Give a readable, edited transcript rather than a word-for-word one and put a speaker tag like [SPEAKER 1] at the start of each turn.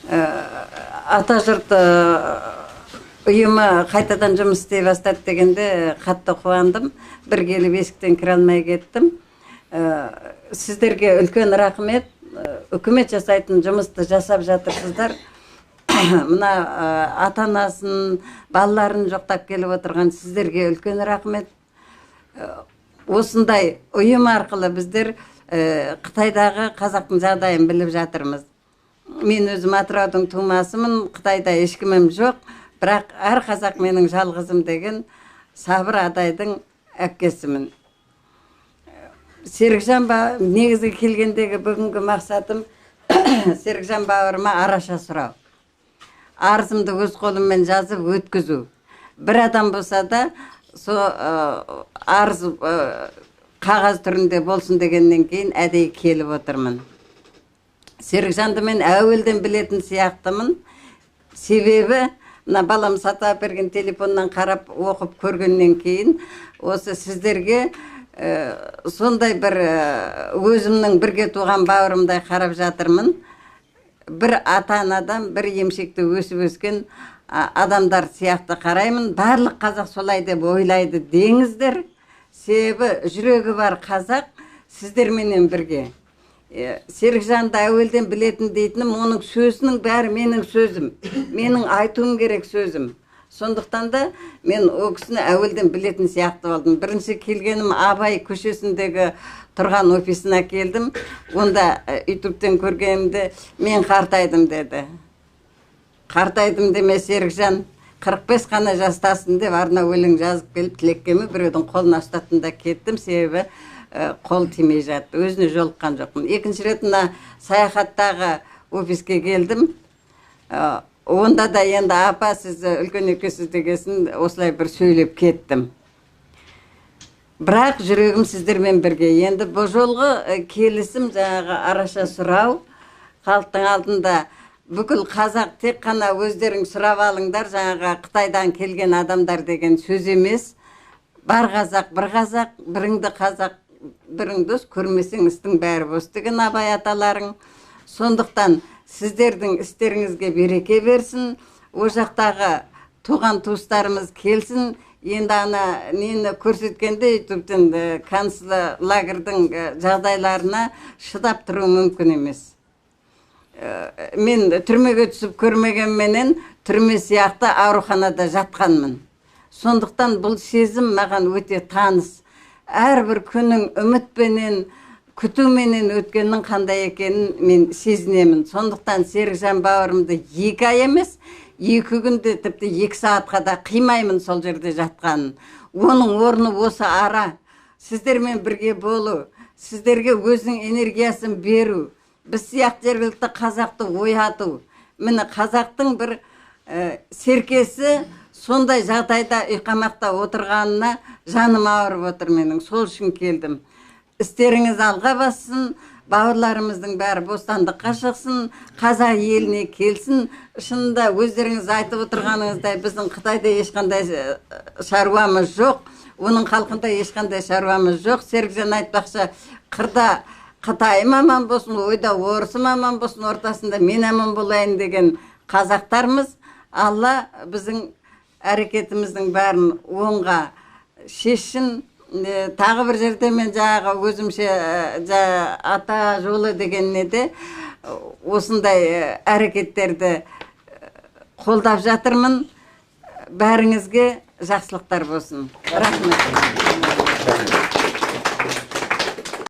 [SPEAKER 1] Ата жұрт ұйымы қайтадан жұмыс істей бастады дегенде қатты қуандым. Бір келіп есіктен кіре алмай кеттім. Сіздерге үлкен рахмет. Үкімет жасайтын жұмысты жасап жатырсыздар. Мына ата-анасын, балаларын жоқтап келіп отырған сіздерге үлкен рахмет. Осындай ұйым арқылы біздер Қытайдағы қазақтың жағдайын біліп жатырмыз. Мен өзім Атыраудың тумасымын, Қытайда ешкімім жоқ, бірақ әр қазақ менің жалғызым деген Сабыр Адайдың әпкесімін. Серікжан негізі келгендегі бүгінгі мақсатым Серікжан бауырыма араша сұрау. Арызымды өз қолыммен жазып өткізу. Бір адам болса да, арыз қағаз түрінде болсын дегеннен кейін әдейі келіп отырмын. Серікжанды мен әуелден білетін сияқтымын. Себебі, балам сатып берген телефоннан қарап оқып көргеннен кейін, осы сіздерге сондай бір өзімнің бірге туған бауырымдай қарап жатырмын. Бір ата-анадан, бір емшекті өсіп өскен адамдар сияқты қараймын. Барлық қазақ солай деп ойлайды деңіздер. Себебі жүрегі бар қазақ сіздерменен бірге. Серікжанды әуелден білетін дейтінім, оның сөзінің бәрі менің сөзім. Менің айтуым керек сөзім. Сондықтан да мен о кісіні әуелден білетін сияқты болдым. Бірінші келгенім Абай көшесіндегі тұрған офисына келдім. Онда ютубтен көргенімде мен қартайдым деді. Қартайдым деме Серікжан, 45 қана жастасын деп арна өлең жазып келіп тілеккеме біреудің қолына ұстаттым да кеттім, себебі қол тимей жатты. Өзіне жолыққан жоқпын. Екінші рет мына саяхаттағы офиске келдім. Онда да енді апа сіз үлкен екесіз дегесін осылай бір сөйлеп кеттім. Бірақ жүрегім сіздермен бірге. Енді бұл жолғы келісім жаңағы араша сұрау, халықтың алдында бүкіл қазақ тек қана өздерің сұрап алыңдар, жаңағы Қытайдан келген адамдар деген сөз емес. Бар қазақ, бір қазақ, біріңді қазақ, бірің дос, көрмесең істің бәрі бос деген Абай аталарың. Сондықтан сіздердің істеріңізге береке берсін, о жақтағы туған туыстарымыз келсін. Енді ана нені көрсеткенде ютубтен концлагердің жағдайларына шыдап тұру мүмкін емес. Мен түрмеге түсіп көрмегенменен түрме сияқты ауруханада жатқанмын. Сондықтан бұл сезім маған өте таныс. Әрбір күннің үмітпенен, күтуменен өткеннің қандай екенін мен сезінемін. Сондықтан Серікжан бауырымды 2 ай емес, 2 күнде тіпті 2 сағатқа да қимаймын сол жерде жатқанын. Оның орны осы ара. Сіздермен бірге болу, сіздерге өзінің энергиясын беру. Біз сияқты жергілікті қазақты ояту. Міне қазақтың бір серкесі сондай жағдайда үйқамақта отырғанына жаным ауырып отыр менің. Сол үшін келдім. Істеріңіз алға бассын, бауырларымыздың бәрі бостандыққа шықсын, қазақ еліне келсін. Шынында өздеріңіз айтып отырғаныңыздай біздің Қытайда ешқандай шаруамыз жоқ, оның халқында ешқандай шаруамыз жоқ. Серікжан айтпақшы, қырда Қытайым аман болсын, ойда орысым аман болсын, ортасында мен аман болайын деген қазақтармыз. Алла біздің әрекетіміздің бәрін оңға шешсін. Тағы бір жерде мен жаңағы өзімше ата жолы дегенне де осындай әрекеттерді қолдап жатырмын. Бәріңізге жақсылықтар болсын. Рахмет.